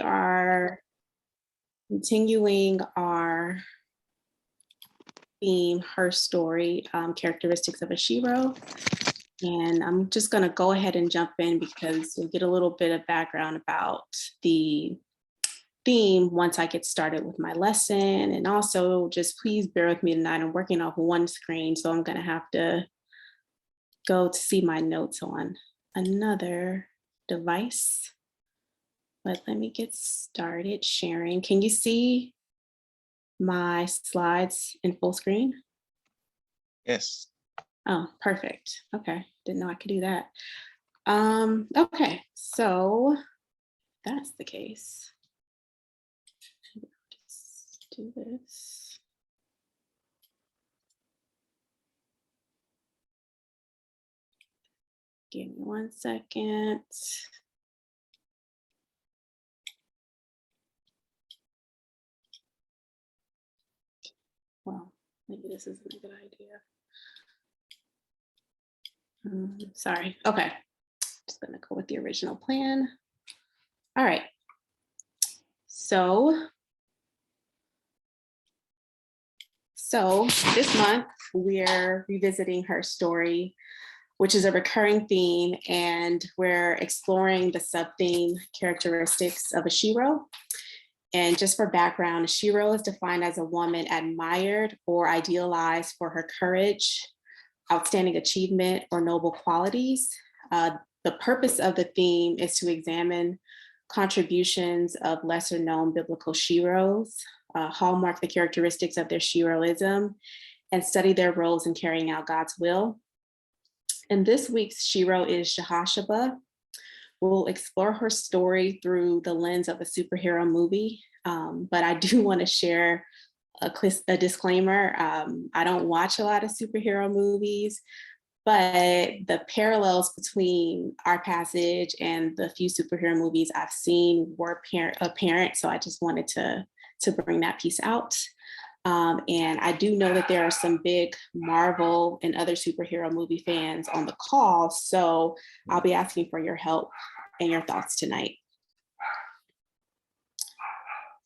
are continuing our theme, her story, characteristics of a Shero. And I'm just going to go ahead and jump in because we'll get a little bit of background about the theme once I get started with my lesson. And also just please bear with me tonight. I'm working off one screen, so I'm going to have to go to see my notes on another device. But let me get started sharing. Can you see my slides in full screen? Yes. Oh, perfect. Okay, didn't know I could do that. Okay, so that's the case. Just do this. Give me 1 second. Well, maybe this isn't a good idea. Sorry. Okay. Just gonna go with the original plan. All right. So this month we're revisiting her story, which is a recurring theme, and we're exploring the sub-theme characteristics of a Shero. And just for background, a Shero is defined as a woman admired or idealized for her courage, outstanding achievement, or noble qualities. The purpose of the theme is to examine contributions of lesser known biblical Sheroes, hallmark the characteristics of their Sheroism, and study their roles in carrying out God's will. And this week's Shero is Jehoshaphat. We'll explore her story through the lens of a superhero movie, but I do want to share a disclaimer. I don't watch a lot of superhero movies, but the parallels between our passage and the few superhero movies I've seen were apparent. So I just wanted to bring that piece out. And I do know that there are some big Marvel and other superhero movie fans on the call. So I'll be asking for your help and your thoughts tonight.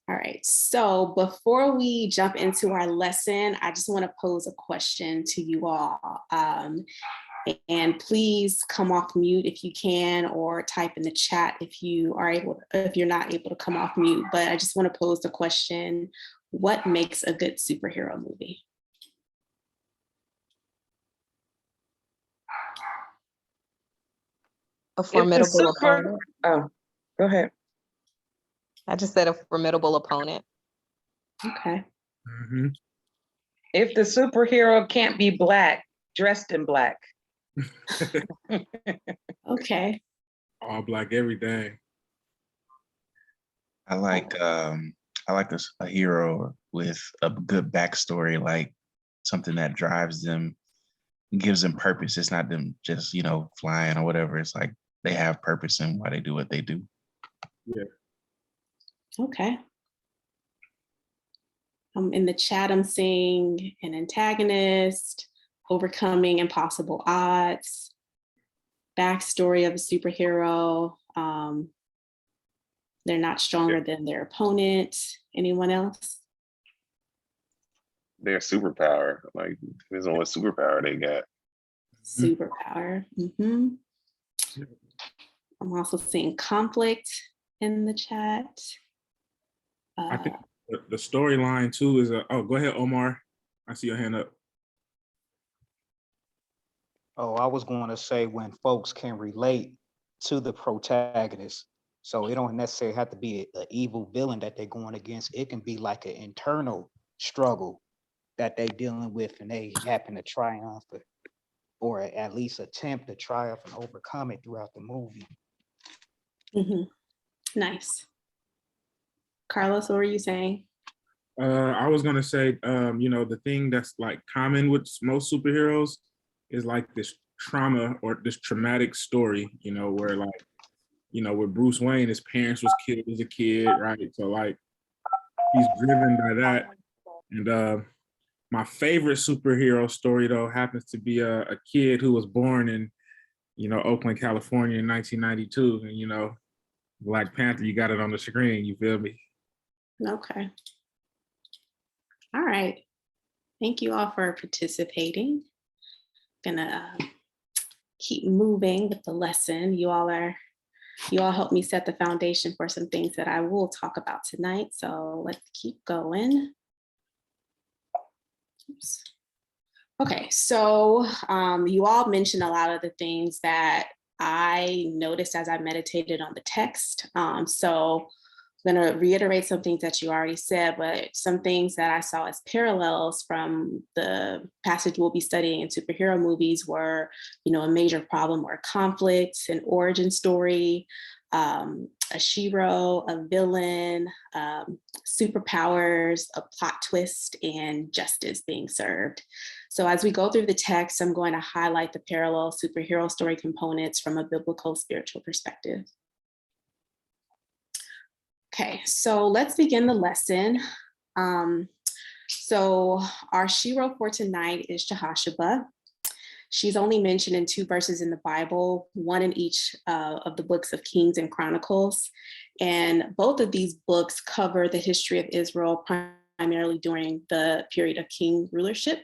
All right, so before we jump into our lesson, I just want to pose a question to you all. And please come off mute if you can, or type in the chat if you are able, if you're not able to come off mute. But I just want to pose the question, what makes a good superhero movie? A formidable opponent. Oh, go ahead. I just said a formidable opponent. Okay. Mm-hmm. If the superhero can't be Black, dressed in Black. Okay. All Black everything. I like a hero with a good backstory, like something that drives them, gives them purpose. It's not them just, flying or whatever. It's like they have purpose in why they do what they do. Yeah. Okay. In the chat, I'm seeing an antagonist, overcoming impossible odds, backstory of a superhero. They're not stronger than their opponent. Anyone else? Their superpower, like depends on what superpower they got. Superpower. Mm-hmm. I'm also seeing conflict in the chat. I think the storyline too is oh, go ahead, Omar. I see your hand up. Oh, I was going to say when folks can relate to the protagonist. So it don't necessarily have to be an evil villain that they're going against. It can be like an internal struggle that they're dealing with, and they happen to triumph or at least attempt to triumph and overcome it throughout the movie. Mm-hmm. Nice. Carlos, what were you saying? I was gonna say, the thing that's like common with most superheroes is like this trauma or this traumatic story, where like, with Bruce Wayne, his parents was killed as a kid, right? So like, he's driven by that. And my favorite superhero story though happens to be a kid who was born in, Oakland, California in 1992, and Black Panther, you got it on the screen, you feel me? Okay. All right. Thank you all for participating. Gonna keep moving with the lesson. You all helped me set the foundation for some things that I will talk about tonight. So let's keep going. Oops. Okay, so you all mentioned a lot of the things that I noticed as I meditated on the text. So I'm going to reiterate some things that you already said, but some things that I saw as parallels from the passage we'll be studying in superhero movies were, a major problem or conflict, an origin story, a Shero, a villain, superpowers, a plot twist, and justice being served. So as we go through the text, I'm going to highlight the parallel superhero story components from a biblical spiritual perspective. Okay, so let's begin the lesson. So our Shero for tonight is Jehoshaphat. She's only mentioned in 2 verses in the Bible, one in each of the books of Kings and Chronicles. And both of these books cover the history of Israel primarily during the period of king rulership.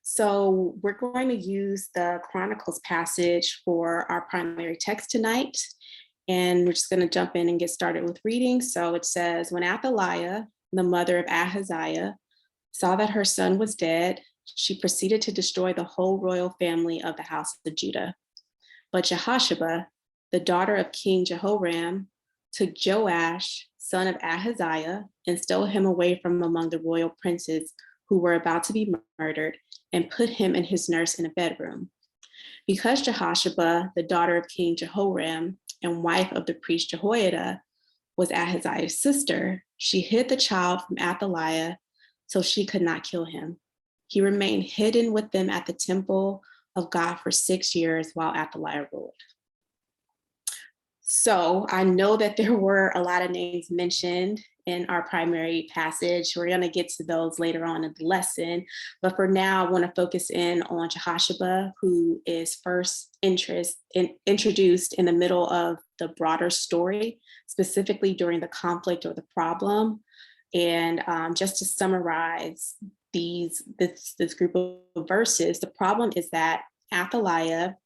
So we're going to use the Chronicles passage for our primary text tonight. And we're just going to jump in and get started with reading. So it says, when Athaliah, the mother of Ahaziah, saw that her son was dead, she proceeded to destroy the whole royal family of the house of Judah. But Jehoshaphat, the daughter of King Jehoram, took Joash, son of Ahaziah, and stole him away from among the royal princes who were about to be murdered, and put him and his nurse in a bedroom. Because Jehoshaphat, the daughter of King Jehoram, and wife of the priest Jehoiada, was Ahaziah's sister, she hid the child from Athaliah so she could not kill him. He remained hidden with them at the temple of God for 6 years while Athaliah ruled. So I know that there were a lot of names mentioned in our primary passage. We're going to get to those later on in the lesson. But for now, I want to focus in on Jehoshaphat, who is first introduced in the middle of the broader story, specifically during the conflict or the problem. And just to summarize this group of verses, the problem is that Athaliah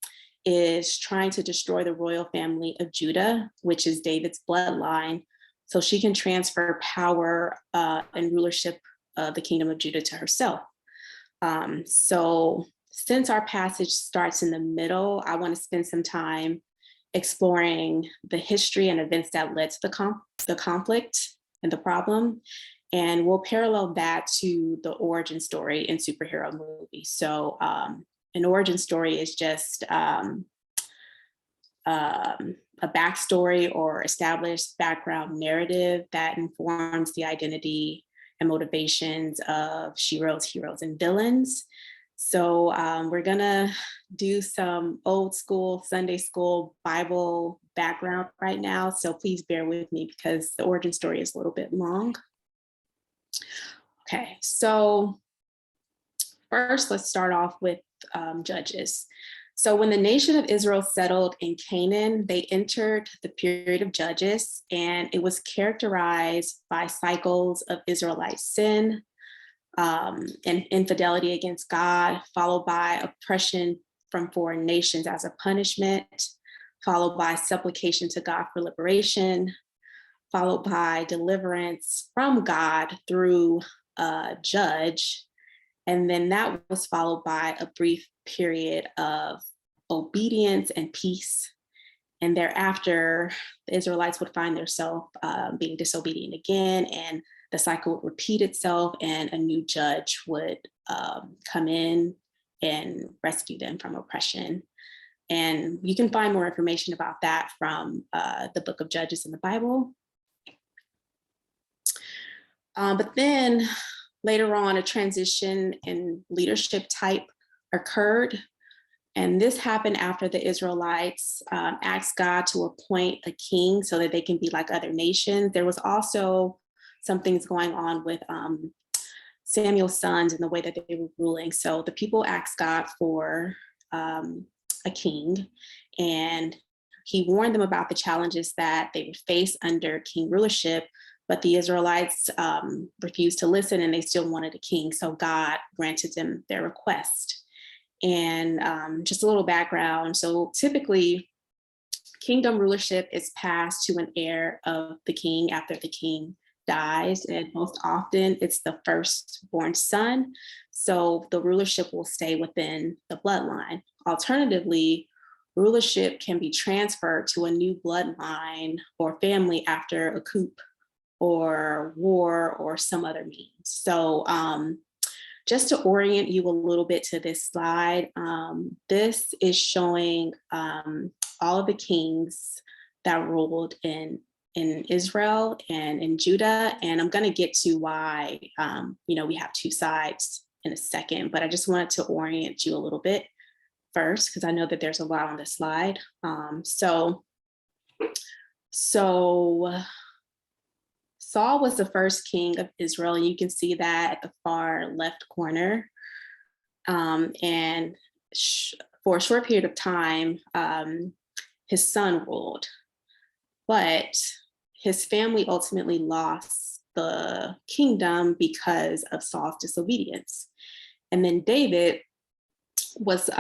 is trying to destroy the royal family of Judah, which is David's bloodline, so she can transfer power and rulership of the kingdom of Judah to herself. So since our passage starts in the middle, I want to spend some time exploring the history and events that led to the conflict and the problem. And we'll parallel that to the origin story in superhero movies. So an origin story is just a backstory or established background narrative that informs the identity and motivations of Shero's heroes and villains. So we're gonna do some old school Sunday school Bible background right now. So please bear with me because the origin story is a little bit long. Okay, so first let's start off with Judges. So when the nation of Israel settled in Canaan, they entered the period of Judges, and it was characterized by cycles of Israelite sin and infidelity against God, followed by oppression from foreign nations as a punishment, followed by supplication to God for liberation, followed by deliverance from God through a judge. And then that was followed by a brief period of obedience and peace. And thereafter, the Israelites would find themselves being disobedient again, and the cycle would repeat itself, and a new judge would come in and rescue them from oppression. And you can find more information about that from the book of Judges in the Bible. But then later on, a transition in leadership type occurred. And this happened after the Israelites asked God to appoint a king so that they can be like other nations. There was also some things going on with Samuel's sons and the way that they were ruling. So the people asked God for a king, and he warned them about the challenges that they would face under king rulership, but the Israelites refused to listen and they still wanted a king. So God granted them their request. And just a little background. So typically, kingdom rulership is passed to an heir of the king after the king dies. And most often it's the firstborn son. So the rulership will stay within the bloodline. Alternatively, rulership can be transferred to a new bloodline or family after a coup or war or some other means. So just to orient you a little bit to this slide, this is showing all of the kings that ruled in Israel and in Judah. And I'm going to get to why, we have two sides in a second, but I just wanted to orient you a little bit first, because I know that there's a lot on this slide. So Saul was the first king of Israel, and you can see that at the far left corner. And for a short period of time, his son ruled, but his family ultimately lost the kingdom because of Saul's disobedience. And then David was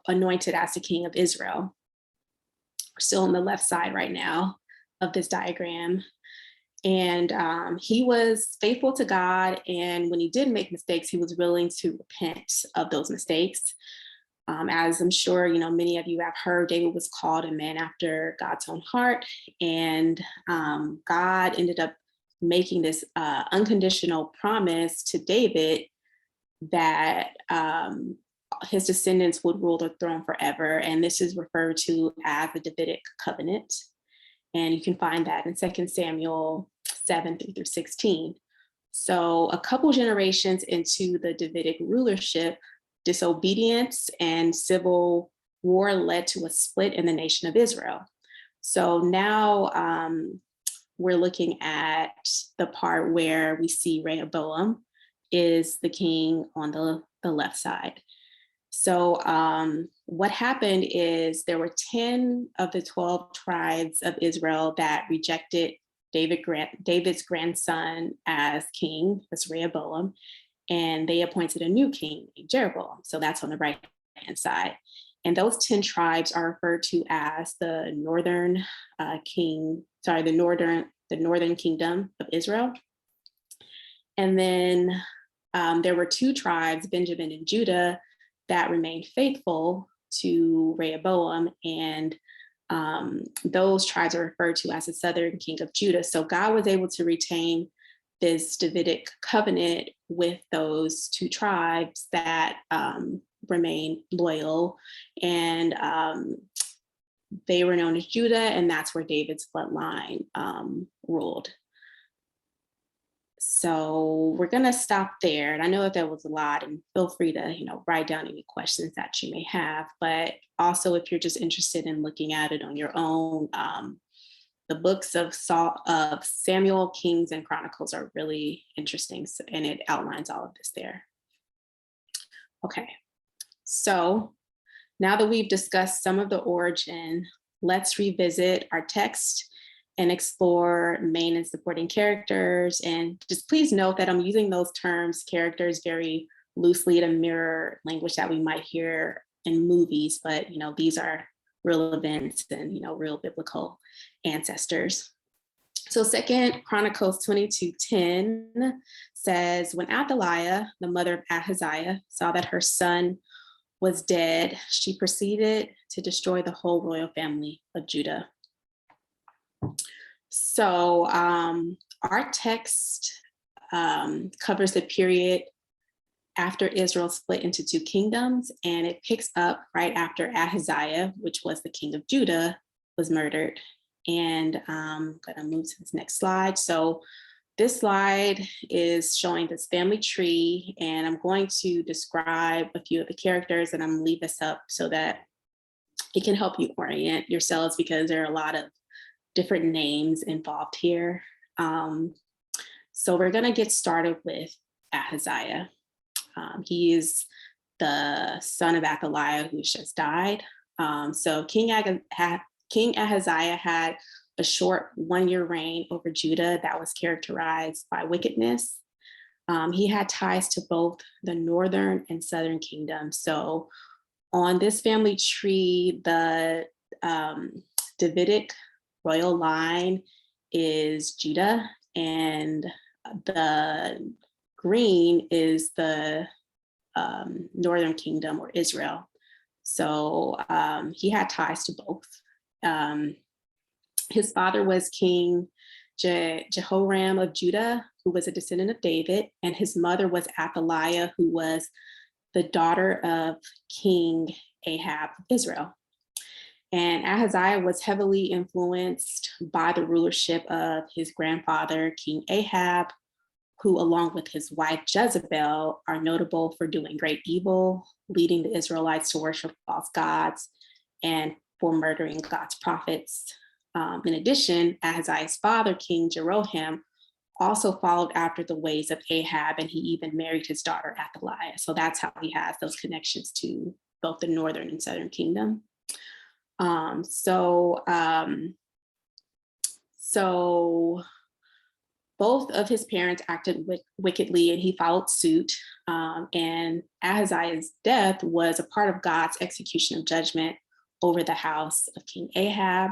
anointed as the king of Israel. We're still on the left side right now of this diagram. And he was faithful to God. And when he did make mistakes, he was willing to repent of those mistakes. As I'm sure, many of you have heard, David was called a man after God's own heart. And God ended up making this unconditional promise to David that his descendants would rule the throne forever. And this is referred to as the Davidic covenant. And you can find that in 2 Samuel 7-16. So a couple generations into the Davidic rulership, disobedience and civil war led to a split in the nation of Israel. So now we're looking at the part where we see Rehoboam is the king on the left side. So what happened is there were 10 of the 12 tribes of Israel that rejected David's grandson as king, that's Rehoboam, and they appointed a new king, Jeroboam. So that's on the right-hand side. And those 10 tribes are referred to as the northern kingdom of Israel. And then there were 2 tribes, Benjamin and Judah, that remained faithful to Rehoboam, and those tribes are referred to as the southern king of Judah. So God was able to retain this Davidic covenant with those 2 tribes that remained loyal, and they were known as Judah, and that's where David's bloodline ruled. So we're going to stop there. And I know that there was a lot, and feel free to, write down any questions that you may have. But also, if you're just interested in looking at it on your own, the books of Samuel, Kings, and Chronicles are really interesting, and it outlines all of this there. Okay, so now that we've discussed some of the origin, let's revisit our text and explore main and supporting characters. And just please note that I'm using those terms, characters, very loosely to mirror language that we might hear in movies, but these are real events and real biblical ancestors. So 2 Chronicles 22:10 says, when Athaliah, the mother of Ahaziah, saw that her son was dead, she proceeded to destroy the whole royal family of Judah. So our text covers the period after Israel split into 2 kingdoms, and it picks up right after Ahaziah, which was the king of Judah, was murdered. And I'm going to move to this next slide. So this slide is showing this family tree, and I'm going to describe a few of the characters, and I'm going to leave this up so that it can help you orient yourselves, because there are a lot of different names involved here. So we're going to get started with Ahaziah. He is the son of Athaliah, who just died. So King King Ahaziah had a short 1-year reign over Judah that was characterized by wickedness. He had ties to both the northern and southern kingdom. So on this family tree, the Davidic royal line is Judah, and the green is the northern kingdom or Israel. So he had ties to both. His father was King Jehoram of Judah, who was a descendant of David, and his mother was Athaliah, who was the daughter of King Ahab of Israel. And Ahaziah was heavily influenced by the rulership of his grandfather, King Ahab, who, along with his wife Jezebel, are notable for doing great evil, leading the Israelites to worship false gods, and for murdering God's prophets. In addition, Ahaziah's father, King Jeroham, also followed after the ways of Ahab, and he even married his daughter Athaliah. So that's how he has those connections to both the northern and southern kingdom. So both of his parents acted wickedly, and he followed suit. And Ahaziah's death was a part of God's execution of judgment over the house of King Ahab.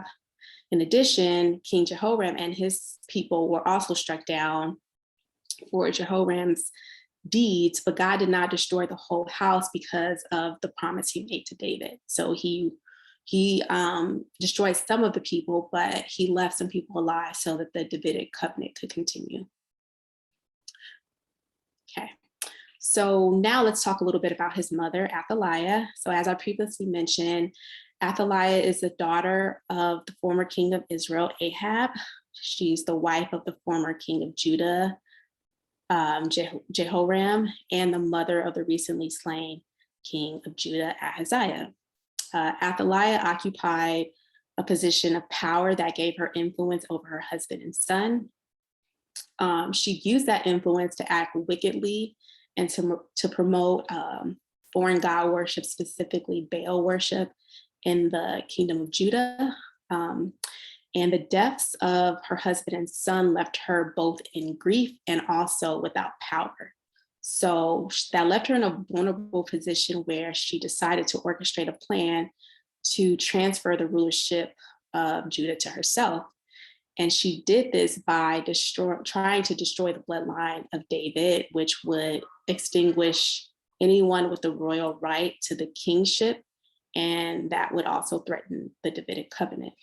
In addition, King Jehoram and his people were also struck down for Jehoram's deeds, but God did not destroy the whole house because of the promise he made to David. So he destroyed some of the people, but he left some people alive so that the Davidic covenant could continue. Okay, so now let's talk a little bit about his mother, Athaliah. So as I previously mentioned, Athaliah is the daughter of the former king of Israel, Ahab. She's the wife of the former king of Judah, Jehoram, and the mother of the recently slain king of Judah, Ahaziah. Athaliah occupied a position of power that gave her influence over her husband and son. She used that influence to act wickedly and to promote foreign god worship, specifically Baal worship, in the kingdom of Judah. And the deaths of her husband and son left her both in grief and also without power. So that left her in a vulnerable position where she decided to orchestrate a plan to transfer the rulership of Judah to herself. And she did this by trying to destroy the bloodline of David, which would extinguish anyone with the royal right to the kingship, and that would also threaten the Davidic covenant.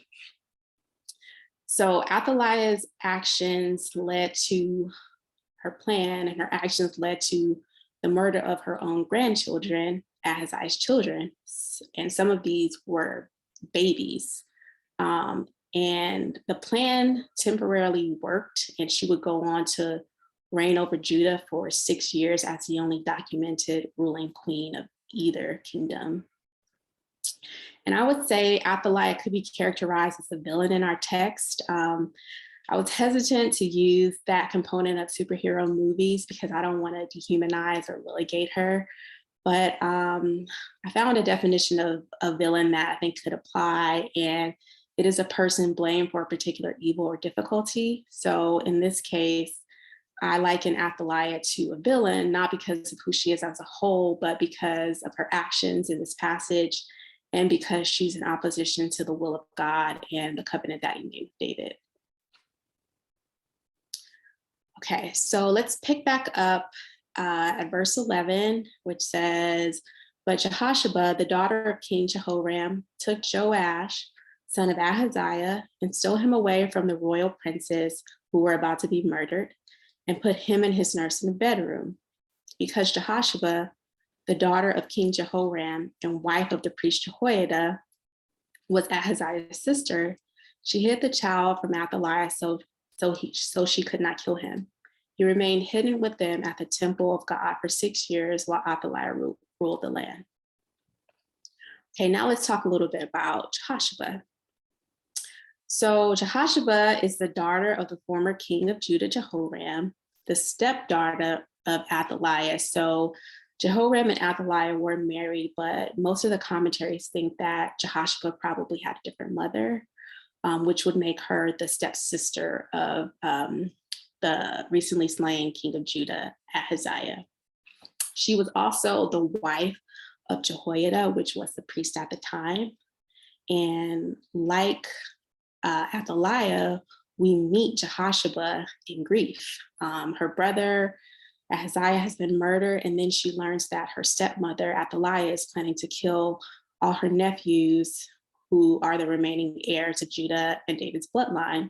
So Athaliah's actions led to her plan, and her actions led to the murder of her own grandchildren, Ahaziah's children. And some of these were babies. And the plan temporarily worked, and she would go on to reign over Judah for 6 years as the only documented ruling queen of either kingdom. And I would say Athaliah could be characterized as a villain in our text. I was hesitant to use that component of superhero movies because I don't want to dehumanize or relegate her. But I found a definition of a villain that I think could apply, and it is a person blamed for a particular evil or difficulty. So in this case, I liken Athaliah to a villain, not because of who she is as a whole, but because of her actions in this passage, and because she's in opposition to the will of God and the covenant that he made with David. Okay, so let's pick back up at verse 11, which says, "But Jehoshaphat, the daughter of King Jehoram, took Joash, son of Ahaziah, and stole him away from the royal princes who were about to be murdered, and put him and his nurse in a bedroom. Because Jehoshaphat, the daughter of King Jehoram and wife of the priest Jehoiada, was Ahaziah's sister, she hid the child from Athaliah so she could not kill him. He remained hidden with them at the temple of God for 6 years while Athaliah ruled the land." Okay, now let's talk a little bit about Jehoshaphat. So Jehoshaphat is the daughter of the former king of Judah, Jehoram, the stepdaughter of Athaliah. So Jehoram and Athaliah were married, but most of the commentaries think that Jehoshaphat probably had a different mother, which would make her the stepsister of the recently slain king of Judah, Ahaziah. She was also the wife of Jehoiada, which was the priest at the time. And like Athaliah, we meet Jehoshaphat in grief. Her brother Ahaziah has been murdered, and then she learns that her stepmother Athaliah is planning to kill all her nephews, who are the remaining heirs of Judah and David's bloodline.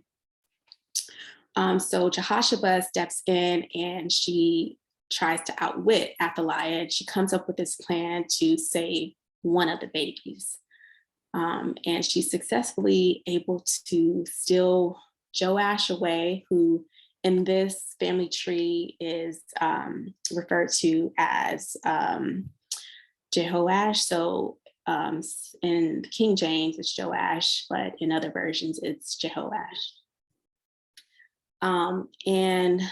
So Jehoshaphat steps in and she tries to outwit Athaliah, and she comes up with this plan to save one of the babies. And she's successfully able to steal Joash away, who in this family tree is referred to as Jehoash. So in King James, it's Joash, but in other versions, it's Jehoash. And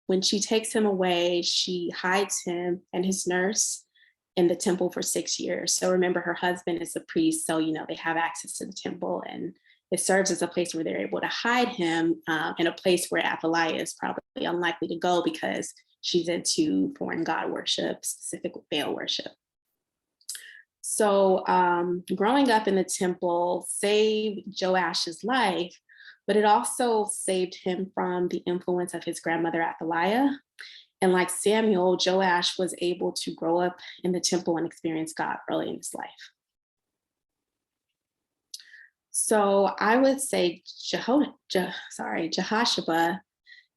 when she takes him away, she hides him and his nurse in the temple for 6 years. So remember, her husband is a priest, so they have access to the temple, and it serves as a place where they're able to hide him, in a place where Athaliah is probably unlikely to go because she's into foreign god worship, specifically Baal worship. So growing up in the temple saved Joash's life, but it also saved him from the influence of his grandmother Athaliah. And like Samuel, Joash was able to grow up in the temple and experience God early in his life. So I would say Jehoshaphat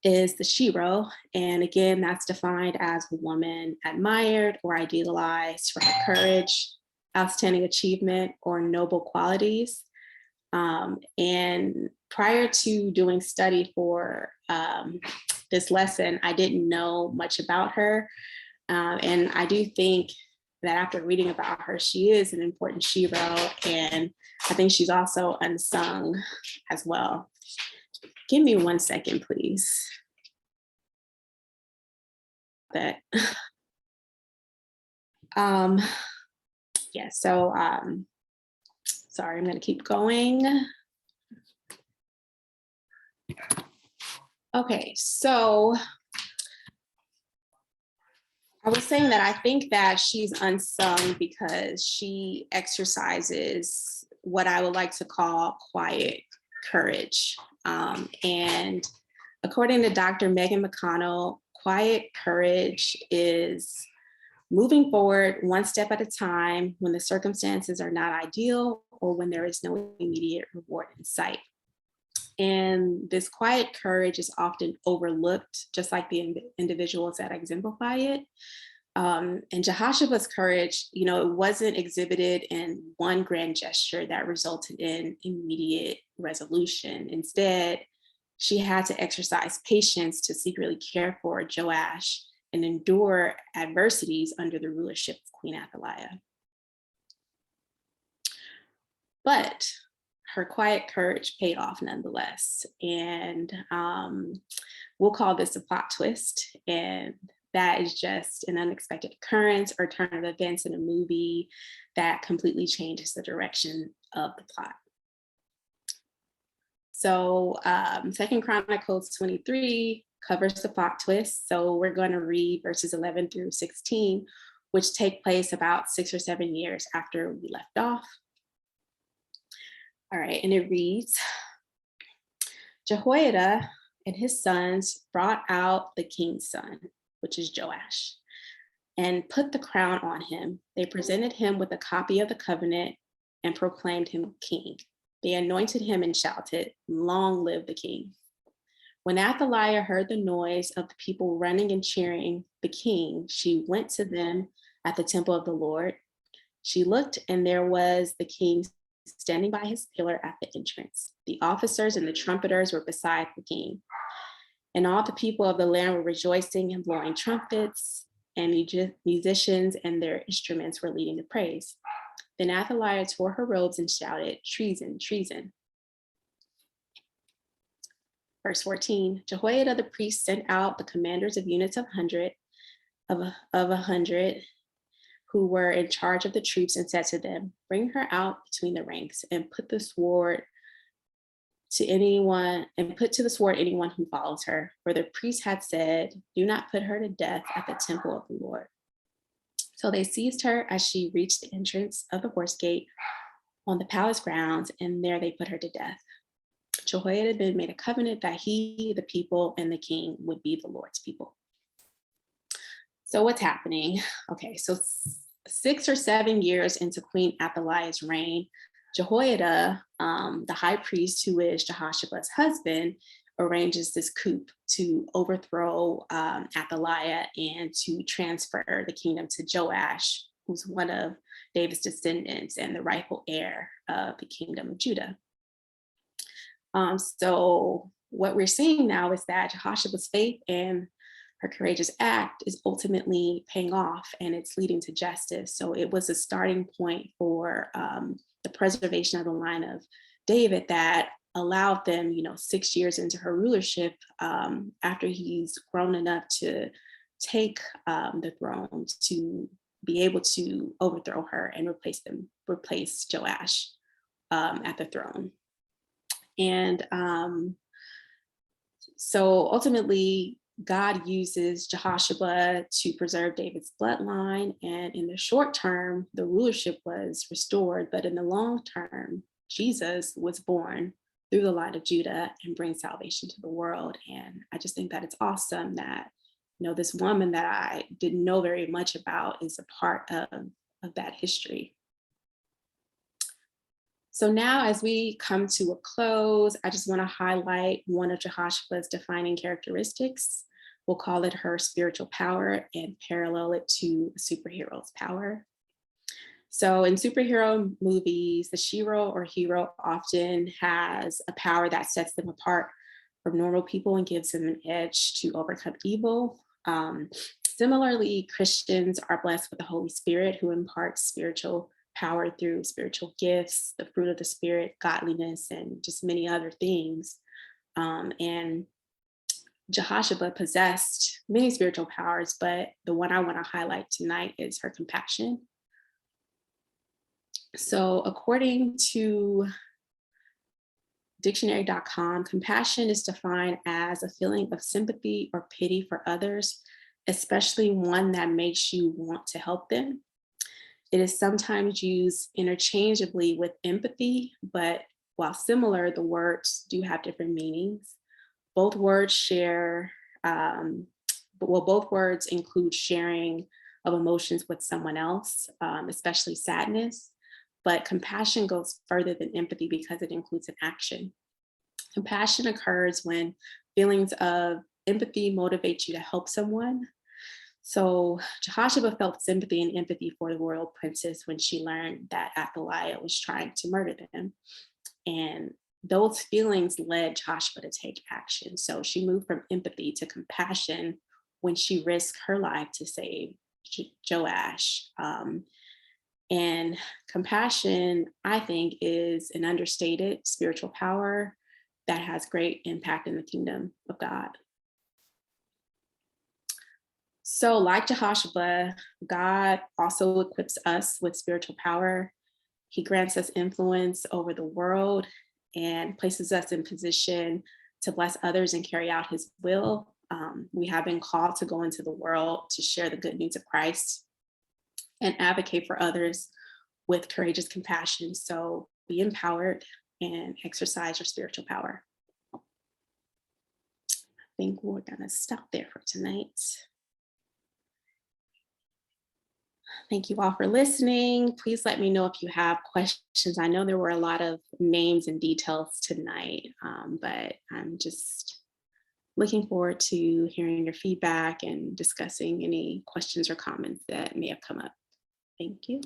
is the Shero. And again, that's defined as a woman admired or idealized for her courage, outstanding achievement, or noble qualities. And prior to doing study for this lesson, I didn't know much about her. And I do think that after reading about her, she is an important Shero, and I think she's also unsung as well. Give me 1 second, please. That. Yeah, so sorry, I'm gonna keep going. Okay, so I was saying that I think that she's unsung because she exercises what I would like to call quiet courage. And according to Dr. Megan McConnell, quiet courage is moving forward one step at a time when the circumstances are not ideal or when there is no immediate reward in sight. And this quiet courage is often overlooked, just like the individuals that exemplify it. And Jehoshaphat's courage, it wasn't exhibited in one grand gesture that resulted in immediate resolution. Instead, she had to exercise patience to secretly care for Joash and endure adversities under the rulership of Queen Athaliah. But her quiet courage paid off nonetheless. And we'll call this a plot twist. And that is just an unexpected occurrence or turn of events in a movie that completely changes the direction of the plot. So 2 Chronicles 23 covers the plot twist. So we're going to read verses 11 through 16, which take place about 6 or 7 years after we left off. All right, and it reads, Jehoiada and his sons brought out the king's son, which is Joash, and put the crown on him. They presented him with a copy of the covenant and proclaimed him king. They anointed him and shouted, "Long live the king." When Athaliah heard the noise of the people running and cheering the king, she went to them at the temple of the Lord. She looked, and there was the king standing by his pillar at the entrance. The officers and the trumpeters were beside the king. And all the people of the land were rejoicing and blowing trumpets, and musicians and their instruments were leading the praise. Then Athaliah tore her robes and shouted, "Treason, treason." Verse 14, Jehoiada the priest sent out the commanders of units of 100 of 100 who were in charge of the troops and said to them, "Bring her out between the ranks and put the sword to anyone and put to the sword anyone who follows her." For the priest had said, "Do not put her to death at the temple of the Lord." So they seized her as she reached the entrance of the horse gate on the palace grounds, and there they put her to death. Jehoiada then made a covenant that he, the people, and the king would be the Lord's people. So what's happening? Okay, so 6 or 7 years into Queen Athaliah's reign, Jehoiada, the high priest who is Jehoshaphat's husband, arranges this coup to overthrow Athaliah and to transfer the kingdom to Joash, who's one of David's descendants and the rightful heir of the kingdom of Judah. So what we're seeing now is that Jehoshaphat's faith and her courageous act is ultimately paying off, and it's leading to justice. So it was a starting point for the preservation of the line of David that allowed them, 6 years into her rulership, after he's grown enough to take the throne, to be able to overthrow her and replace Joash at the throne. And so ultimately, God uses Jehoshaphat to preserve David's bloodline. And in the short term, the rulership was restored. But in the long term, Jesus was born through the line of Judah and brings salvation to the world. And I just think that it's awesome that, this woman that I didn't know very much about is a part of that history. So now as we come to a close, I just want to highlight one of Jehoshaphat's defining characteristics. We'll call it her spiritual power and parallel it to a superhero's power. So in superhero movies, the Shero or hero often has a power that sets them apart from normal people and gives them an edge to overcome evil. Similarly, Christians are blessed with the Holy Spirit, who imparts spiritual power through spiritual gifts, the fruit of the Spirit, godliness, and just many other things. And Jehoshaphat possessed many spiritual powers, but the one I want to highlight tonight is her compassion. So according to dictionary.com, compassion is defined as a feeling of sympathy or pity for others, especially one that makes you want to help them. It is sometimes used interchangeably with empathy, but while similar, the words do have different meanings. Both words both words include sharing of emotions with someone else, especially sadness. But compassion goes further than empathy because it includes an action. Compassion occurs when feelings of empathy motivate you to help someone. So Jehoshaphat felt sympathy and empathy for the royal princess when she learned that Athaliah was trying to murder them. And those feelings led Jehoshaphat to take action. So she moved from empathy to compassion when she risked her life to save Joash. And compassion, I think, is an understated spiritual power that has great impact in the kingdom of God. So like Jehoshaphat, God also equips us with spiritual power. He grants us influence over the world and places us in position to bless others and carry out his will. We have been called to go into the world to share the good news of Christ and advocate for others with courageous compassion. So be empowered and exercise your spiritual power. I think we're gonna stop there for tonight. Thank you all for listening. Please let me know if you have questions. I know there were a lot of names and details tonight, but I'm just looking forward to hearing your feedback and discussing any questions or comments that may have come up. Thank you.